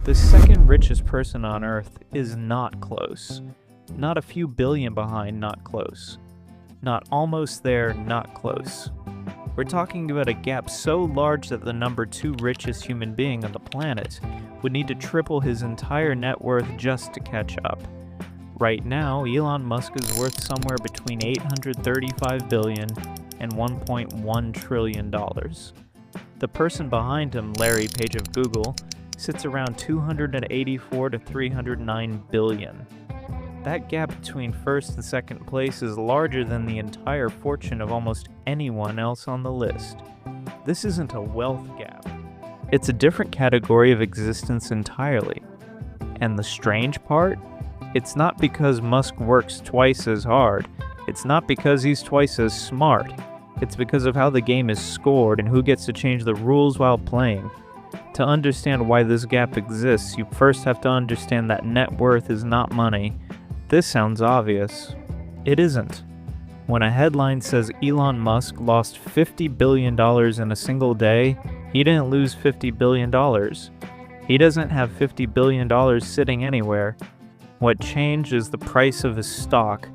The second richest person on Earth is not close. Not a few billion behind, not close. Not almost there, not close. We're talking about a gap so large that the number 2 richest human being on the planet would need to triple his entire net worth just to catch up. Right now, Elon Musk is worth somewhere between $835 billion and $1.1 trillion. The person behind him, Larry Page of Google, sits around 284 to 309 billion. That gap between first and second place is larger than the entire fortune of almost anyone else on the list. This isn't a wealth gap. It's a different category of existence entirely. And the strange part? It's not because Musk works twice as hard. It's not because he's twice as smart. It's because of how the game is scored and who gets to change the rules while playing. To understand why this gap exists, you first have to understand that net worth is not money. This sounds obvious. It isn't. When a headline says Elon Musk lost $50 billion in a single day, he didn't lose $50 billion. He doesn't have $50 billion sitting anywhere. What changed is the price of his stock,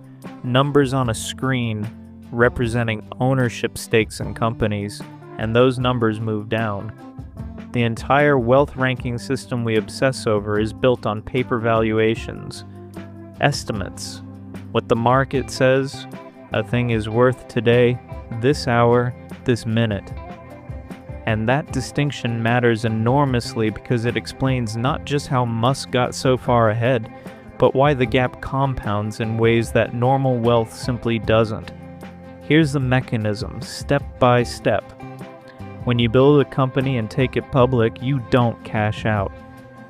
numbers on a screen representing ownership stakes in companies, and those numbers move down. The entire wealth ranking system we obsess over is built on paper valuations. Estimates. What the market says a thing is worth today, this hour, this minute. And that distinction matters enormously because it explains not just how Musk got so far ahead, but why the gap compounds in ways that normal wealth simply doesn't. Here's the mechanism, step by step. When you build a company and take it public, you don't cash out.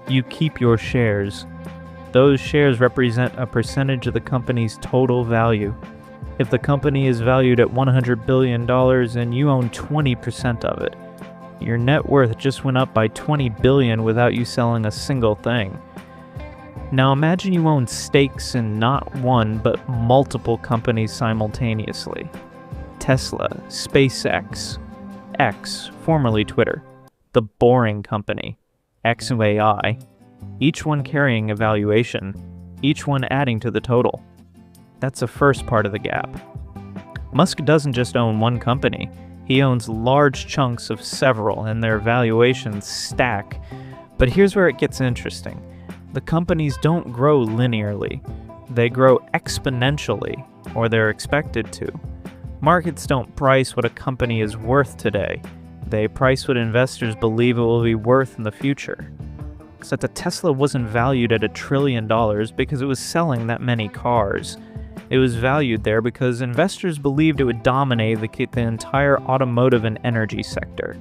You keep your shares. Those shares represent a percentage of the company's total value. If the company is valued at $100 billion and you own 20% of it, your net worth just went up by $20 billion without you selling a single thing. Now imagine you own stakes in not one but multiple companies simultaneously. Tesla, SpaceX, X, formerly Twitter, the boring company, XAI, each one carrying a valuation, each one adding to the total. That's the first part of the gap. Musk doesn't just own one company, he owns large chunks of several and their valuations stack. But here's where it gets interesting. The companies don't grow linearly, they grow exponentially, or they're expected to. Markets don't price what a company is worth today. They price what investors believe it will be worth in the future. Except that Tesla wasn't valued at $1 trillion because it was selling that many cars. It was valued there because investors believed it would dominate the entire automotive and energy sector.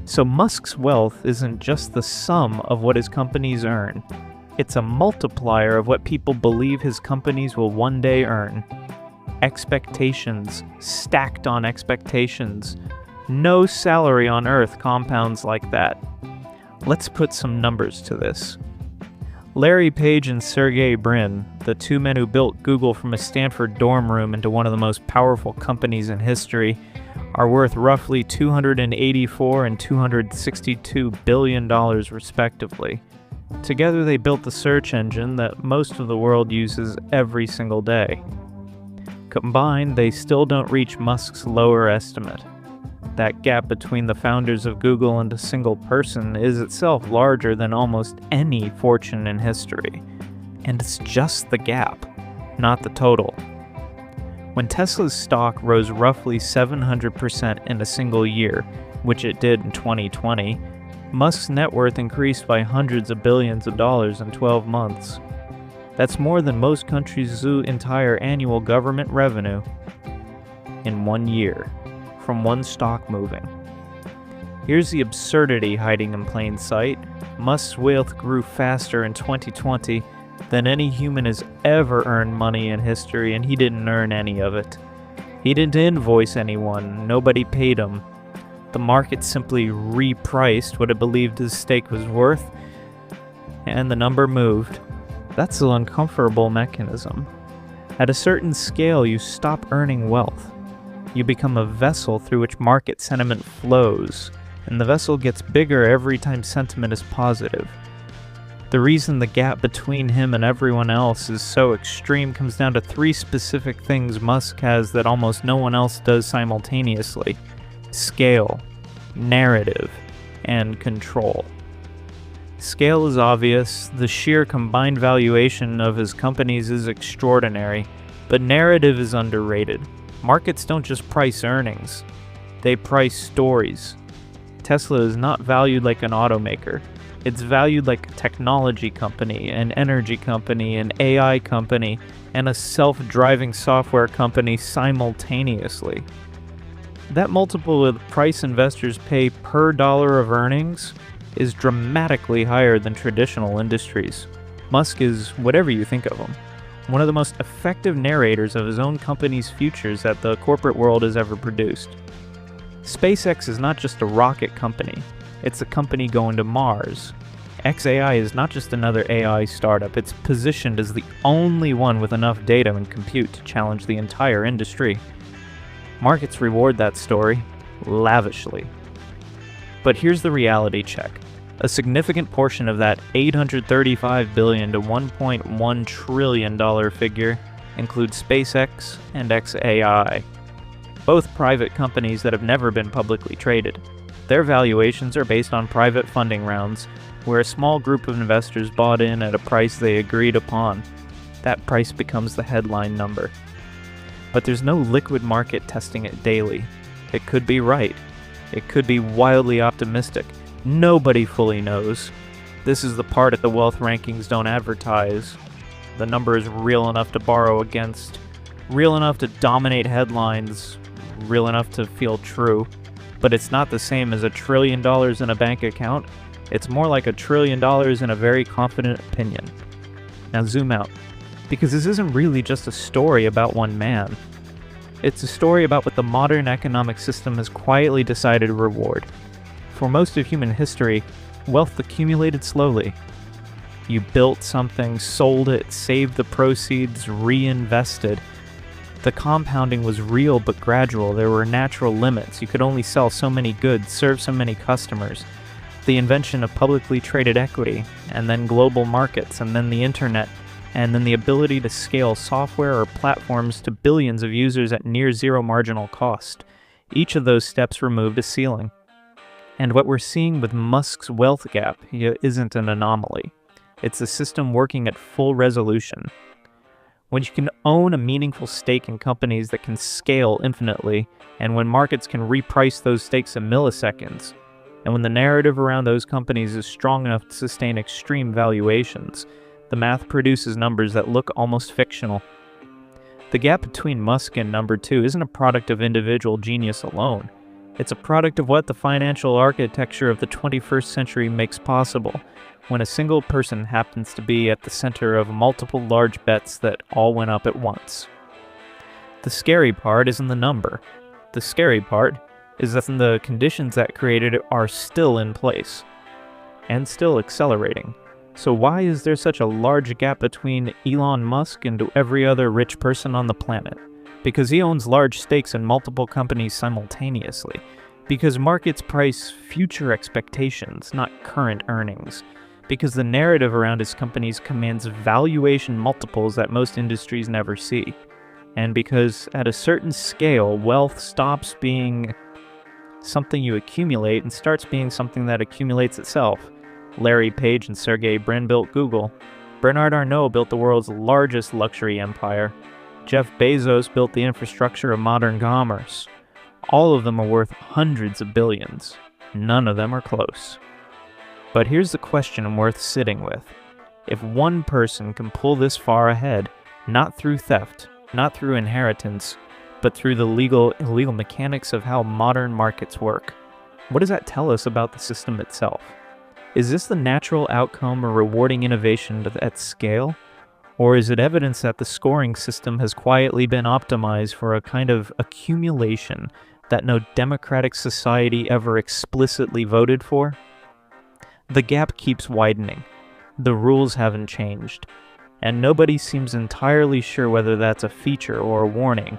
So Musk's wealth isn't just the sum of what his companies earn. It's a multiplier of what people believe his companies will one day earn. Expectations, stacked on expectations. No salary on Earth compounds like that. Let's put some numbers to this. Larry Page and Sergey Brin, the two men who built Google from a Stanford dorm room into one of the most powerful companies in history, are worth roughly $284 and $262 billion respectively. Together they built the search engine that most of the world uses every single day. Combined, they still don't reach Musk's lower estimate. That gap between the founders of Google and a single person is itself larger than almost any fortune in history. And it's just the gap, not the total. When Tesla's stock rose roughly 700% in a single year, which it did in 2020, Musk's net worth increased by hundreds of billions of dollars in 12 months. That's more than most countries' entire annual government revenue in 1 year, from one stock moving. Here's the absurdity hiding in plain sight. Musk's wealth grew faster in 2020 than any human has ever earned money in history, and he didn't earn any of it. He didn't invoice anyone, nobody paid him. The market simply repriced what it believed his stake was worth, and the number moved. That's an uncomfortable mechanism. At a certain scale, you stop earning wealth. You become a vessel through which market sentiment flows, and the vessel gets bigger every time sentiment is positive. The reason the gap between him and everyone else is so extreme comes down to three specific things Musk has that almost no one else does simultaneously: scale, narrative, and control. Scale is obvious, the sheer combined valuation of his companies is extraordinary, but narrative is underrated. Markets don't just price earnings, they price stories. Tesla is not valued like an automaker. It's valued like a technology company, an energy company, an AI company, and a self-driving software company simultaneously. That multiple of the price investors pay per dollar of earnings is dramatically higher than traditional industries. Musk is, whatever you think of him, one of the most effective narrators of his own company's futures that the corporate world has ever produced. SpaceX is not just a rocket company, it's a company going to Mars. xAI is not just another AI startup, it's positioned as the only one with enough data and compute to challenge the entire industry. Markets reward that story lavishly. But here's the reality check. A significant portion of that $835 billion to $1.1 trillion figure includes SpaceX and xAI, both private companies that have never been publicly traded. Their valuations are based on private funding rounds, where a small group of investors bought in at a price they agreed upon. That price becomes the headline number. But there's no liquid market testing it daily. It could be right. It could be wildly optimistic. Nobody fully knows. This is the part that the wealth rankings don't advertise. The number is real enough to borrow against, real enough to dominate headlines, real enough to feel true. But it's not the same as $1 trillion in a bank account. It's more like $1 trillion in a very confident opinion. Now zoom out, because this isn't really just a story about one man. It's a story about what the modern economic system has quietly decided to reward. For most of human history, wealth accumulated slowly. You built something, sold it, saved the proceeds, reinvested. The compounding was real but gradual. There were natural limits. You could only sell so many goods, serve so many customers. The invention of publicly traded equity, and then global markets, and then the internet, and then the ability to scale software or platforms to billions of users at near zero marginal cost. Each of those steps removed a ceiling. And what we're seeing with Musk's wealth gap isn't an anomaly. It's a system working at full resolution. When you can own a meaningful stake in companies that can scale infinitely, and when markets can reprice those stakes in milliseconds, and when the narrative around those companies is strong enough to sustain extreme valuations, the math produces numbers that look almost fictional. The gap between Musk and number 2 isn't a product of individual genius alone. It's a product of what the financial architecture of the 21st century makes possible, when a single person happens to be at the center of multiple large bets that all went up at once. The scary part isn't the number. The scary part is that the conditions that created it are still in place, and still accelerating. So why is there such a large gap between Elon Musk and every other rich person on the planet? Because he owns large stakes in multiple companies simultaneously. Because markets price future expectations, not current earnings. Because the narrative around his companies commands valuation multiples that most industries never see. And because at a certain scale, wealth stops being something you accumulate and starts being something that accumulates itself. Larry Page and Sergey Brin built Google. Bernard Arnault built the world's largest luxury empire. Jeff Bezos built the infrastructure of modern commerce. All of them are worth hundreds of billions. None of them are close. But here's the question worth sitting with. If one person can pull this far ahead, not through theft, not through inheritance, but through the illegal mechanics of how modern markets work, what does that tell us about the system itself? Is this the natural outcome of rewarding innovation at scale? Or is it evidence that the scoring system has quietly been optimized for a kind of accumulation that no democratic society ever explicitly voted for? The gap keeps widening. The rules haven't changed. And nobody seems entirely sure whether that's a feature or a warning.